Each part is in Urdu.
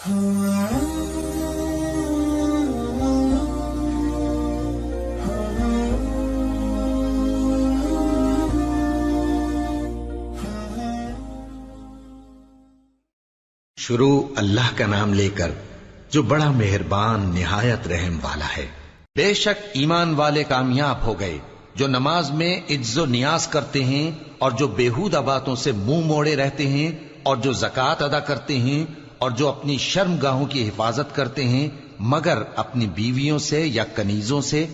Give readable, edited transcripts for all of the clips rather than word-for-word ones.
شروع اللہ کا نام لے کر جو بڑا مہربان نہایت رحم والا ہے۔ بے شک ایمان والے کامیاب ہو گئے جو نماز میں عجز و نیاز کرتے ہیں اور جو بیہودہ باتوں سے منہ موڑے رہتے ہیں اور جو زکوٰۃ ادا کرتے ہیں اور جو اپنی شرم گاہوں کی حفاظت کرتے ہیں مگر اپنی بیویوں سے یا کنیزوں سے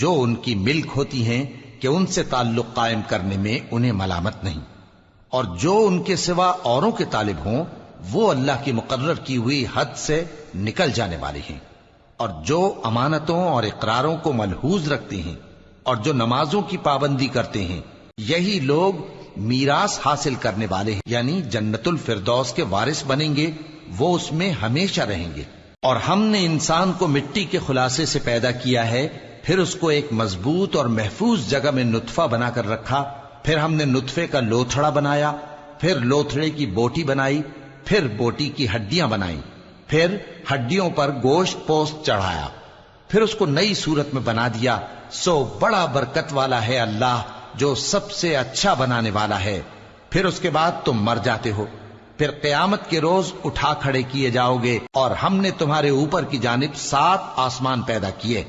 جو ان کی ملک ہوتی ہیں کہ ان سے تعلق قائم کرنے میں انہیں ملامت نہیں، اور جو ان کے سوا اوروں کے طالب ہوں وہ اللہ کی مقرر کی ہوئی حد سے نکل جانے والے ہیں، اور جو امانتوں اور اقراروں کو ملحوظ رکھتے ہیں اور جو نمازوں کی پابندی کرتے ہیں یہی لوگ میراث حاصل کرنے والے ہیں، یعنی جنت الفردوس کے وارث بنیں گے، وہ اس میں ہمیشہ رہیں گے۔ اور ہم نے انسان کو مٹی کے خلاصے سے پیدا کیا ہے، پھر اس کو ایک مضبوط اور محفوظ جگہ میں نطفہ بنا کر رکھا، پھر ہم نے نطفے کا لوتھڑا بنایا، پھر لوتھڑے کی بوٹی بنائی، پھر بوٹی کی ہڈیاں بنائیں، پھر ہڈیوں پر گوشت پوست چڑھایا، پھر اس کو نئی صورت میں بنا دیا۔ سو بڑا برکت والا ہے اللہ جو سب سے اچھا بنانے والا ہے۔ پھر اس کے بعد تم مر جاتے ہو، پھر قیامت کے روز اٹھا کھڑے کیے جاؤ گے، اور ہم نے تمہارے اوپر کی جانب 7 آسمان پیدا کیے،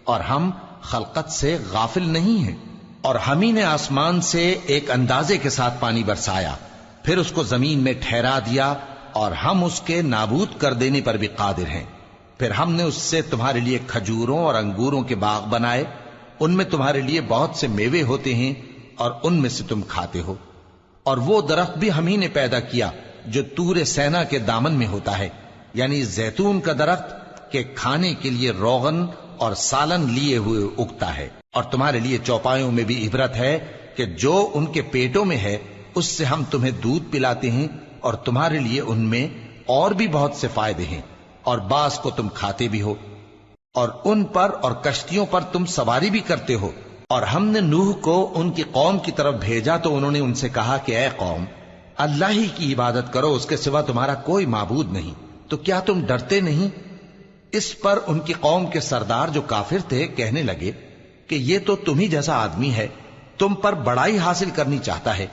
اور ہم خلقت سے غافل نہیں ہیں۔ اور ہم ہی نے آسمان سے ایک اندازے کے ساتھ پانی برسایا، پھر اس کو زمین میں ٹھہرا دیا، اور ہم اس کے نابود کر دینے پر بھی قادر ہیں۔ پھر ہم نے اس سے تمہارے لیے کھجوروں اور انگوروں کے باغ بنائے، ان میں تمہارے لیے بہت سے میوے ہوتے ہیں اور ان میں سے تم کھاتے ہو۔ اور وہ درخت بھی ہم ہی نے پیدا کیا جو طور سینا کے دامن میں ہوتا ہے، یعنی زیتون کا درخت کہ کھانے کے لیے روغن اور سالن لیے ہوئے اگتا ہے۔ اور تمہارے لیے چوپایوں میں بھی عبرت ہے کہ جو ان کے پیٹوں میں ہے اس سے ہم تمہیں دودھ پلاتے ہیں، اور تمہارے لیے ان میں اور بھی بہت سے فائدے ہیں، اور بعض کو تم کھاتے بھی ہو، اور ان پر اور کشتیوں پر تم سواری بھی کرتے ہو۔ اور ہم نے نوح کو ان کی قوم کی طرف بھیجا تو انہوں نے ان سے کہا کہ اے قوم، اللہ ہی کی عبادت کرو، اس کے سوا تمہارا کوئی معبود نہیں، تو کیا تم ڈرتے نہیں؟ اس پر ان کی قوم کے سردار جو کافر تھے کہنے لگے کہ یہ تو تم ہی جیسا آدمی ہے، تم پر بڑائی حاصل کرنی چاہتا ہے،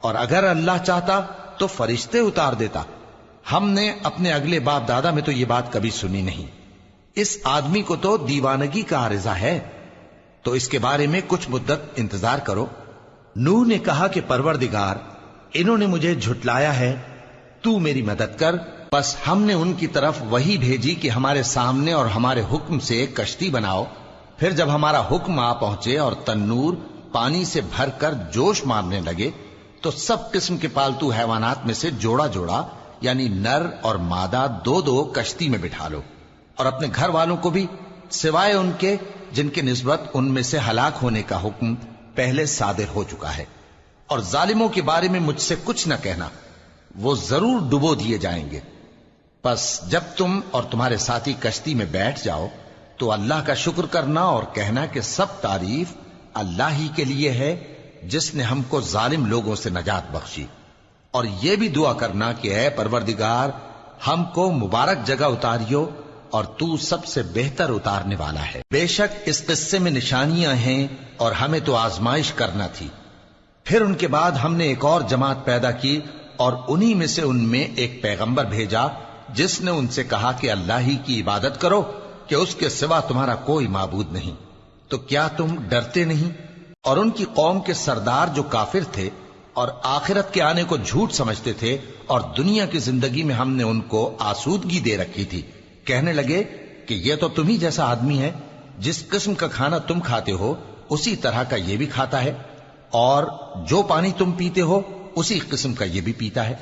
اور اگر اللہ چاہتا تو فرشتے اتار دیتا۔ ہم نے اپنے اگلے باپ دادا میں تو یہ بات کبھی سنی نہیں، اس آدمی کو تو دیوانگی کا عارضہ ہے، تو اس کے بارے میں کچھ مدت انتظار کرو۔ نوح نے کہا کہ پروردگار، انہوں نے مجھے جھٹلایا ہے، تو میری مدد کر۔ بس ہم نے ان کی طرف وحی بھیجی کہ ہمارے سامنے اور ہمارے حکم سے ایک کشتی بناؤ، پھر جب ہمارا حکم آ پہنچے اور تنور پانی سے بھر کر جوش مارنے لگے تو سب قسم کے پالتو حیوانات میں سے جوڑا جوڑا یعنی نر اور مادہ 2 کشتی میں بٹھا لو، اور اپنے گھر والوں کو بھی سوائے ان کے جن کے نسبت ان میں سے ہلاک ہونے کا حکم پہلے صادر ہو چکا ہے۔ اور ظالموں کے بارے میں مجھ سے کچھ نہ کہنا، وہ ضرور ڈبو دیے جائیں گے۔ پس جب تم اور تمہارے ساتھی کشتی میں بیٹھ جاؤ تو اللہ کا شکر کرنا اور کہنا کہ سب تعریف اللہ ہی کے لیے ہے جس نے ہم کو ظالم لوگوں سے نجات بخشی۔ اور یہ بھی دعا کرنا کہ اے پروردگار، ہم کو مبارک جگہ اتاریو اور تو سب سے بہتر اتارنے والا ہے۔ بے شک اس قصے میں نشانیاں ہیں اور ہمیں تو آزمائش کرنا تھی۔ پھر ان کے بعد ہم نے ایک اور جماعت پیدا کی اور انہی میں سے ان میں ایک پیغمبر بھیجا جس نے ان سے کہا کہ اللہ ہی کی عبادت کرو کہ اس کے سوا تمہارا کوئی معبود نہیں، تو کیا تم ڈرتے نہیں؟ اور ان کی قوم کے سردار جو کافر تھے اور آخرت کے آنے کو جھوٹ سمجھتے تھے اور دنیا کی زندگی میں ہم نے ان کو آسودگی دے رکھی تھی، کہنے لگے کہ یہ تو تم ہی جیسا آدمی ہے، جس قسم کا کھانا تم کھاتے ہو اسی طرح کا یہ بھی کھاتا ہے، اور جو پانی تم پیتے ہو اسی قسم کا یہ بھی پیتا ہے،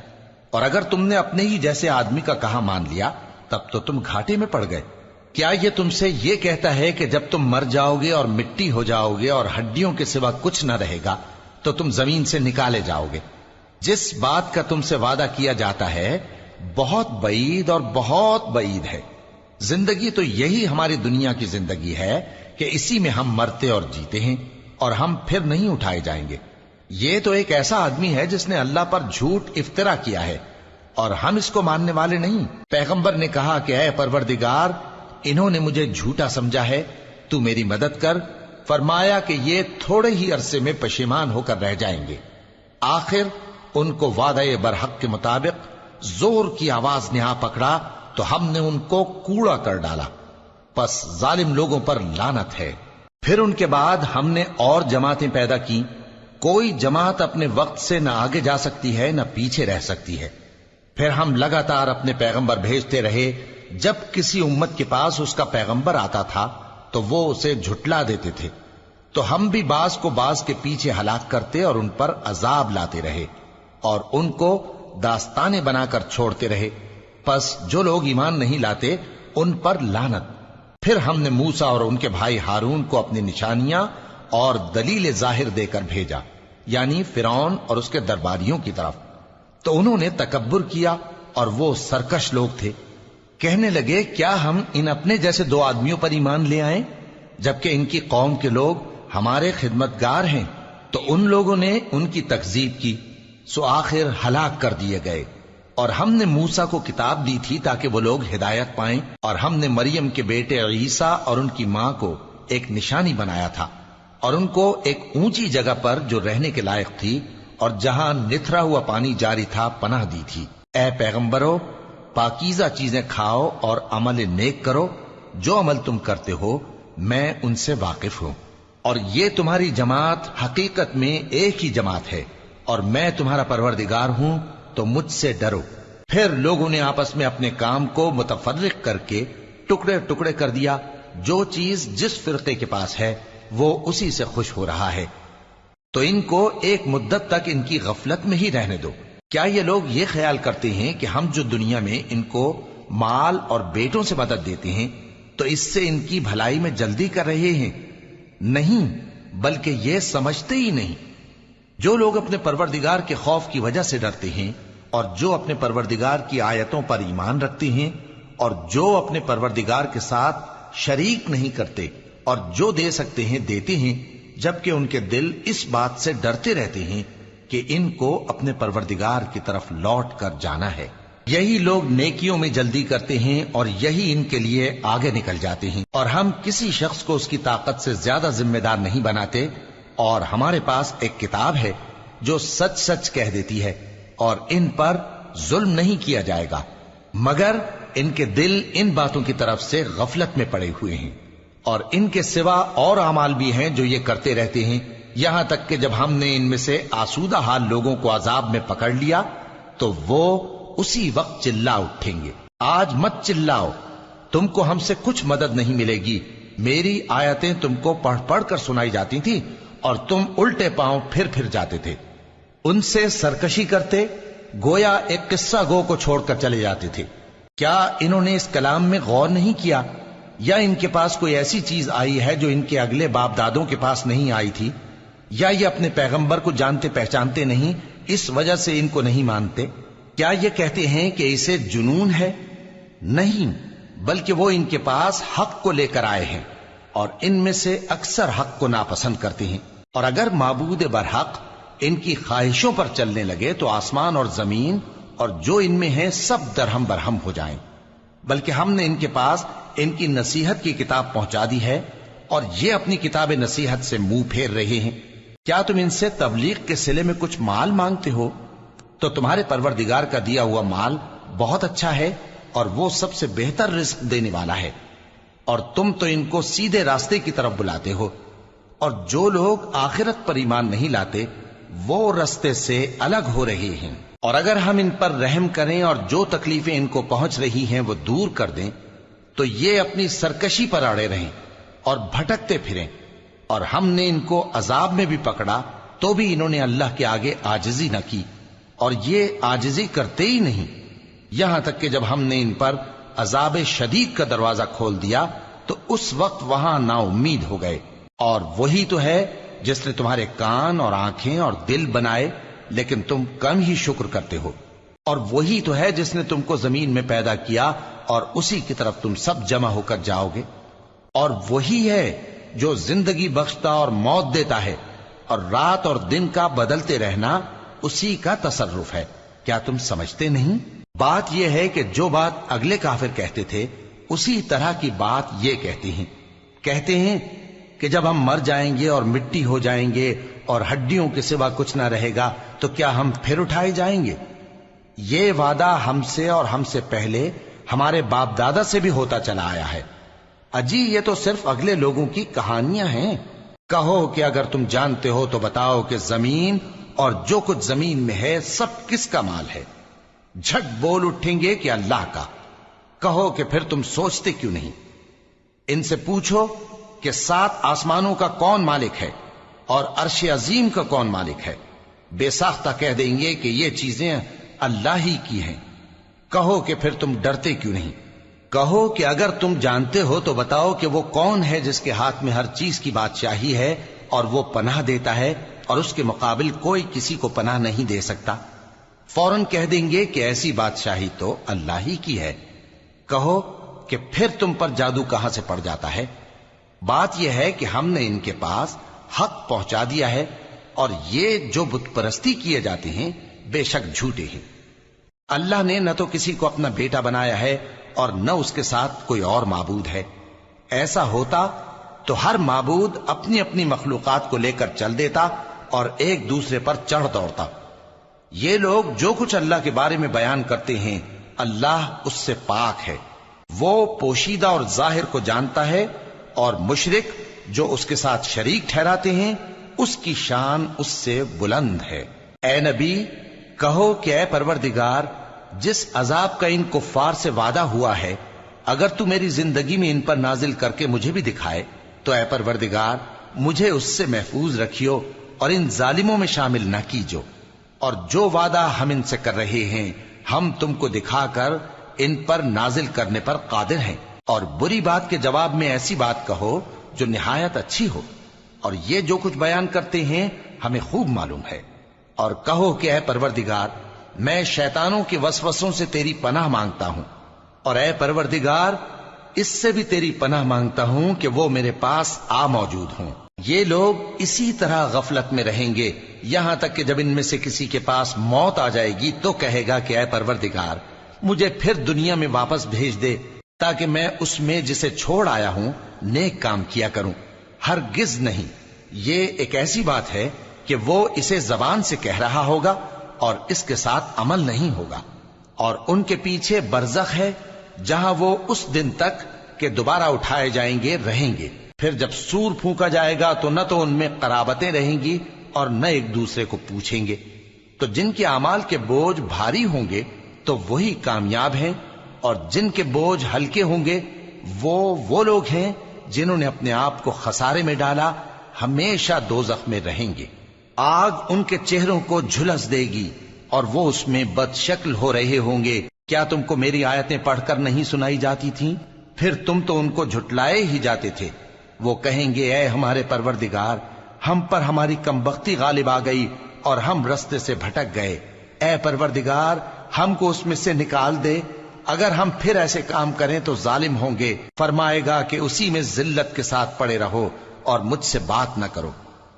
اور اگر تم نے اپنے ہی جیسے آدمی کا کہا مان لیا تب تو تم گھاٹے میں پڑ گئے۔ کیا یہ تم سے یہ کہتا ہے کہ جب تم مر جاؤ گے اور مٹی ہو جاؤ گے اور ہڈیوں کے سوا کچھ نہ رہے گا تو تم زمین سے نکالے جاؤ گے؟ جس بات کا تم سے وعدہ کیا جاتا ہے بہت بعید اور بہت بعید ہے۔ زندگی تو یہی ہماری دنیا کی زندگی ہے کہ اسی میں ہم مرتے اور جیتے ہیں، اور ہم پھر نہیں اٹھائے جائیں گے۔ یہ تو ایک ایسا آدمی ہے جس نے اللہ پر جھوٹ افطرا کیا ہے، اور ہم اس کو ماننے والے نہیں۔ پیغمبر نے کہا کہ اے پروردگار، انہوں نے مجھے جھوٹا سمجھا ہے، تو میری مدد کر۔ فرمایا کہ یہ تھوڑے ہی عرصے میں پشیمان ہو کر رہ جائیں گے۔ آخر ان کو وعدہ برحق کے مطابق زور کی آواز نے آ پکڑا تو ہم نے ان کو کوڑا کر ڈالا، پس ظالم لوگوں پر لعنت ہے۔ پھر ان کے بعد ہم نے اور جماعتیں پیدا کی، کوئی جماعت اپنے وقت سے نہ آگے جا سکتی ہے نہ پیچھے رہ سکتی ہے۔ پھر ہم لگاتار اپنے پیغمبر بھیجتے رہے، جب کسی امت کے پاس اس کا پیغمبر آتا تھا تو وہ اسے جھٹلا دیتے تھے، تو ہم بھی بعض کو بعض کے پیچھے ہلاک کرتے اور ان پر عذاب لاتے رہے اور ان کو داستانیں بنا کر چھوڑتے رہے۔ پس جو لوگ ایمان نہیں لاتے ان پر لعنت۔ پھر ہم نے موسیٰ اور ان کے بھائی ہارون کو اپنی نشانیاں اور دلیل ظاہر دے کر بھیجا، یعنی فرعون اور اس کے درباریوں کی طرف، تو انہوں نے تکبر کیا اور وہ سرکش لوگ تھے۔ کہنے لگے کیا ہم ان اپنے جیسے دو آدمیوں پر ایمان لے آئیں جبکہ ان کی قوم کے لوگ ہمارے خدمتگار ہیں؟ تو ان لوگوں نے ان کی تکذیب کی، سو آخر ہلاک کر دیے گئے۔ اور ہم نے موسیٰ کو کتاب دی تھی تاکہ وہ لوگ ہدایت پائیں، اور ہم نے مریم کے بیٹے عیسیٰ اور ان کی ماں کو ایک نشانی بنایا تھا اور ان کو ایک اونچی جگہ پر جو رہنے کے لائق تھی اور جہاں نتھرا ہوا پانی جاری تھا پناہ دی تھی۔ اے پیغمبرو، پاکیزہ چیزیں کھاؤ اور عمل نیک کرو، جو عمل تم کرتے ہو میں ان سے واقف ہوں، اور یہ تمہاری جماعت حقیقت میں ایک ہی جماعت ہے، اور میں تمہارا پروردگار ہوں، تو مجھ سے ڈرو۔ پھر لوگوں نے آپس میں اپنے کام کو متفرق کر کے ٹکڑے ٹکڑے کر دیا، جو چیز جس فرقے کے پاس ہے وہ اسی سے خوش ہو رہا ہے، تو ان کو ایک مدت تک ان کی غفلت میں ہی رہنے دو۔ کیا یہ لوگ یہ خیال کرتے ہیں کہ ہم جو دنیا میں ان کو مال اور بیٹوں سے مدد دیتے ہیں تو اس سے ان کی بھلائی میں جلدی کر رہے ہیں؟ نہیں، بلکہ یہ سمجھتے ہی نہیں۔ جو لوگ اپنے پروردگار کے خوف کی وجہ سے ڈرتے ہیں اور جو اپنے پروردگار کی آیتوں پر ایمان رکھتے ہیں اور جو اپنے پروردگار کے ساتھ شریک نہیں کرتے اور جو دے سکتے ہیں دیتے ہیں، جبکہ ان کے دل اس بات سے ڈرتے رہتے ہیں کہ ان کو اپنے پروردگار کی طرف لوٹ کر جانا ہے، یہی لوگ نیکیوں میں جلدی کرتے ہیں اور یہی ان کے لیے آگے نکل جاتے ہیں۔ اور ہم کسی شخص کو اس کی طاقت سے زیادہ ذمہ دار نہیں بناتے، اور ہمارے پاس ایک کتاب ہے جو سچ سچ کہہ دیتی ہے، اور ان پر ظلم نہیں کیا جائے گا، مگر ان کے دل ان باتوں کی طرف سے غفلت میں پڑے ہوئے ہیں، اور ان کے سوا اور اعمال بھی ہیں جو یہ کرتے رہتے ہیں، یہاں تک کہ جب ہم نے ان میں سے آسودہ حال لوگوں کو عذاب میں پکڑ لیا تو وہ اسی وقت چلا اٹھیں گے۔ آج مت چلاؤ، تم کو ہم سے کچھ مدد نہیں ملے گی، میری آیتیں تم کو پڑھ پڑھ کر سنائی جاتی تھی اور تم الٹے پاؤں پھر جاتے تھے، ان سے سرکشی کرتے، گویا ایک قصہ گو کو چھوڑ کر چلے جاتے تھے۔ کیا انہوں نے اس کلام میں غور نہیں کیا، یا ان کے پاس کوئی ایسی چیز آئی ہے جو ان کے اگلے باپ دادوں کے پاس نہیں آئی تھی، یا یہ اپنے پیغمبر کو جانتے پہچانتے نہیں اس وجہ سے ان کو نہیں مانتے؟ کیا یہ کہتے ہیں کہ اسے جنون ہے؟ نہیں، بلکہ وہ ان کے پاس حق کو لے کر آئے ہیں، اور ان میں سے اکثر حق کو ناپسند کرتے ہیں۔ اور اگر معبود برحق ان کی خواہشوں پر چلنے لگے تو آسمان اور زمین اور جو ان میں ہے سب درہم برہم ہو جائیں۔ بلکہ ہم نے ان کے پاس ان کی نصیحت کی کتاب پہنچا دی ہے، اور یہ اپنی کتاب نصیحت سے منہ پھیر رہے ہیں۔ کیا تم ان سے تبلیغ کے صلے میں کچھ مال مانگتے ہو؟ تو تمہارے پروردگار کا دیا ہوا مال بہت اچھا ہے، اور وہ سب سے بہتر رزق دینے والا ہے، اور تم تو ان کو سیدھے راستے کی طرف بلاتے ہو۔ اور جو لوگ آخرت پر ایمان نہیں لاتے وہ راستے سے الگ ہو رہے ہیں۔ اور اگر ہم ان پر رحم کریں اور جو تکلیفیں ان کو پہنچ رہی ہیں وہ دور کر دیں تو یہ اپنی سرکشی پر اڑے رہیں اور بھٹکتے پھریں، اور ہم نے ان کو عذاب میں بھی پکڑا تو بھی انہوں نے اللہ کے آگے عاجزی نہ کی، اور یہ عاجزی کرتے ہی نہیں، یہاں تک کہ جب ہم نے ان پر عذاب شدید کا دروازہ کھول دیا تو اس وقت وہاں نا امید ہو گئے۔ اور وہی تو ہے جس نے تمہارے کان اور آنکھیں اور دل بنائے، لیکن تم کم ہی شکر کرتے ہو۔ اور وہی تو ہے جس نے تم کو زمین میں پیدا کیا اور اسی کی طرف تم سب جمع ہو کر جاؤ گے۔ اور وہی ہے جو زندگی بخشتا اور موت دیتا ہے، اور رات اور دن کا بدلتے رہنا اسی کا تصرف ہے۔ کیا تم سمجھتے نہیں؟ بات یہ ہے کہ جو بات اگلے کافر کہتے تھے اسی طرح کی بات یہ کہتے ہیں کہ جب ہم مر جائیں گے اور مٹی ہو جائیں گے اور ہڈیوں کے سوا کچھ نہ رہے گا تو کیا ہم پھر اٹھائے جائیں گے؟ یہ وعدہ ہم سے اور ہم سے پہلے ہمارے باپ دادا سے بھی ہوتا چلا آیا ہے۔ اجی یہ تو صرف اگلے لوگوں کی کہانیاں ہیں۔ کہو کہ اگر تم جانتے ہو تو بتاؤ کہ زمین اور جو کچھ زمین میں ہے سب کس کا مال ہے؟ جھٹ بول اٹھیں گے کہ اللہ کا۔ کہو کہ پھر تم سوچتے کیوں نہیں؟ ان سے پوچھو کہ 7 آسمانوں کا کون مالک ہے اور عرش عظیم کا کون مالک ہے؟ بے ساختہ کہہ دیں گے کہ یہ چیزیں اللہ ہی کی ہیں۔ کہو کہ پھر تم ڈرتے کیوں نہیں؟ کہو کہ اگر تم جانتے ہو تو بتاؤ کہ وہ کون ہے جس کے ہاتھ میں ہر چیز کی بادشاہی ہے اور وہ پناہ دیتا ہے اور اس کے مقابل کوئی کسی کو پناہ نہیں دے سکتا؟ فوراً کہہ دیں گے کہ ایسی بادشاہی تو اللہ ہی کی ہے۔ کہو کہ پھر تم پر جادو کہاں سے پڑ جاتا ہے؟ بات یہ ہے کہ ہم نے ان کے پاس حق پہنچا دیا ہے اور یہ جو بت پرستی کیے جاتے ہیں بے شک جھوٹے ہیں۔ اللہ نے نہ تو کسی کو اپنا بیٹا بنایا ہے اور نہ اس کے ساتھ کوئی اور معبود ہے۔ ایسا ہوتا تو ہر معبود اپنی اپنی مخلوقات کو لے کر چل دیتا اور ایک دوسرے پر چڑھ دوڑتا۔ یہ لوگ جو کچھ اللہ کے بارے میں بیان کرتے ہیں اللہ اس سے پاک ہے، وہ پوشیدہ اور ظاہر کو جانتا ہے، اور مشرک جو اس کے ساتھ شریک ٹھہراتے ہیں اس کی شان اس سے بلند ہے۔ اے نبی کہو کہ اے پروردگار، جس عذاب کا ان کفار سے وعدہ ہوا ہے اگر تو میری زندگی میں ان پر نازل کر کے مجھے بھی دکھائے تو اے پروردگار مجھے اس سے محفوظ رکھیو اور ان ظالموں میں شامل نہ کیجو، اور جو وعدہ ہم ان سے کر رہے ہیں ہم تم کو دکھا کر ان پر نازل کرنے پر قادر ہیں۔ اور بری بات کے جواب میں ایسی بات کہو جو نہایت اچھی ہو، اور یہ جو کچھ بیان کرتے ہیں ہمیں خوب معلوم ہے۔ اور کہو کہ اے پروردگار میں شیطانوں کے وسوسوں سے تیری پناہ مانگتا ہوں، اور اے پروردگار اس سے بھی تیری پناہ مانگتا ہوں کہ وہ میرے پاس آ موجود ہوں۔ یہ لوگ اسی طرح غفلت میں رہیں گے یہاں تک کہ جب ان میں سے کسی کے پاس موت آ جائے گی تو کہے گا کہ اے پروردگار مجھے پھر دنیا میں واپس بھیج دے تاکہ میں اس میں جسے چھوڑ آیا ہوں نیک کام کیا کروں۔ ہرگز نہیں، یہ ایک ایسی بات ہے کہ وہ اسے زبان سے کہہ رہا ہوگا اور اس کے ساتھ عمل نہیں ہوگا۔ اور ان کے پیچھے برزخ ہے جہاں وہ اس دن تک کہ دوبارہ اٹھائے جائیں گے رہیں گے۔ پھر جب سور پھونکا جائے گا تو نہ تو ان میں قرابتیں رہیں گی اور نہ ایک دوسرے کو پوچھیں گے۔ تو جن کے اعمال کے بوجھ بھاری ہوں گے تو وہی کامیاب ہیں، اور جن کے بوجھ ہلکے ہوں گے وہ لوگ ہیں جنہوں نے اپنے آپ کو خسارے میں ڈالا، ہمیشہ دوزخ میں رہیں گے۔ آگ ان کے چہروں کو جھلس دے گی اور وہ اس میں بد شکل ہو رہے ہوں گے۔ کیا تم کو میری آیتیں پڑھ کر نہیں سنائی جاتی تھیں؟ پھر تم تو ان کو جھٹلائے ہی جاتے تھے۔ وہ کہیں گے اے ہمارے پروردگار ہم پر ہماری کمبختی غالب آ گئی اور ہم رستے سے بھٹک گئے، اے پروردگار ہم کو اس میں سے نکال دے، اگر ہم پھر ایسے کام کریں تو ظالم ہوں گے۔ فرمائے گا کہ اسی میں ذلت کے ساتھ پڑے رہو اور مجھ سے بات نہ کرو۔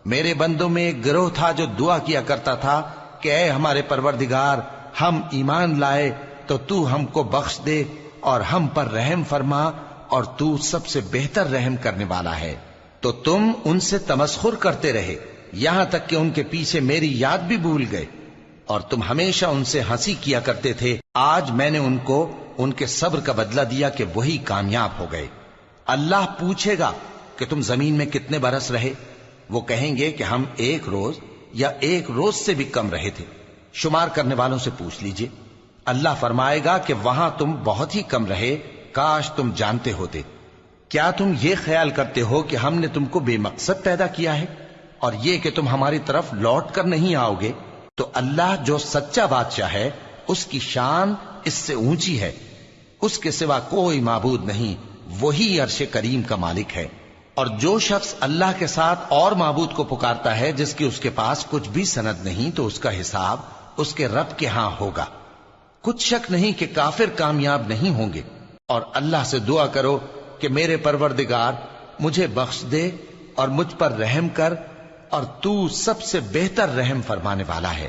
میرے بندوں میں ایک گروہ تھا جو دعا کیا کرتا تھا کہ اے ہمارے پروردگار ہم ایمان لائے تو تو ہم کو بخش دے اور ہم پر رحم فرما، اور تو سب سے بہتر رحم کرنے والا ہے۔ تو تم ان سے تمسخر کرتے رہے یہاں تک کہ ان کے پیچھے میری یاد بھی بھول گئے، اور تم ہمیشہ ان سے ہنسی کیا کرتے تھے۔ آج میں نے ان کو ان کے صبر کا بدلہ دیا کہ وہی کامیاب ہو گئے۔ اللہ پوچھے گا کہ تم زمین میں کتنے برس رہے؟ وہ کہیں گے کہ ہم 1 روز یا 1 روز سے بھی کم رہے تھے۔ شمار کرنے والوں سے پوچھ لیجئے۔ اللہ فرمائے گا کہ وہاں تم بہت ہی کم رہے، کاش تم جانتے ہوتے۔ کیا تم یہ خیال کرتے ہو کہ ہم نے تم کو بے مقصد پیدا کیا ہے اور یہ کہ تم ہماری طرف لوٹ کر نہیں آؤ گے؟ تو اللہ جو سچا بادشاہ ہے اس کی شان اس سے اونچی ہے، اس کے سوا کوئی معبود نہیں، وہی عرش کریم کا مالک ہے۔ اور جو شخص اللہ کے ساتھ اور معبود کو پکارتا ہے جس کی اس کے پاس کچھ بھی سند نہیں تو اس کا حساب اس کے رب کے ہاں ہوگا۔ کچھ شک نہیں کہ کافر کامیاب نہیں ہوں گے۔ اور اللہ سے دعا کرو کہ میرے پروردگار مجھے بخش دے اور مجھ پر رحم کر، اور تو سب سے بہتر رحم فرمانے والا ہے۔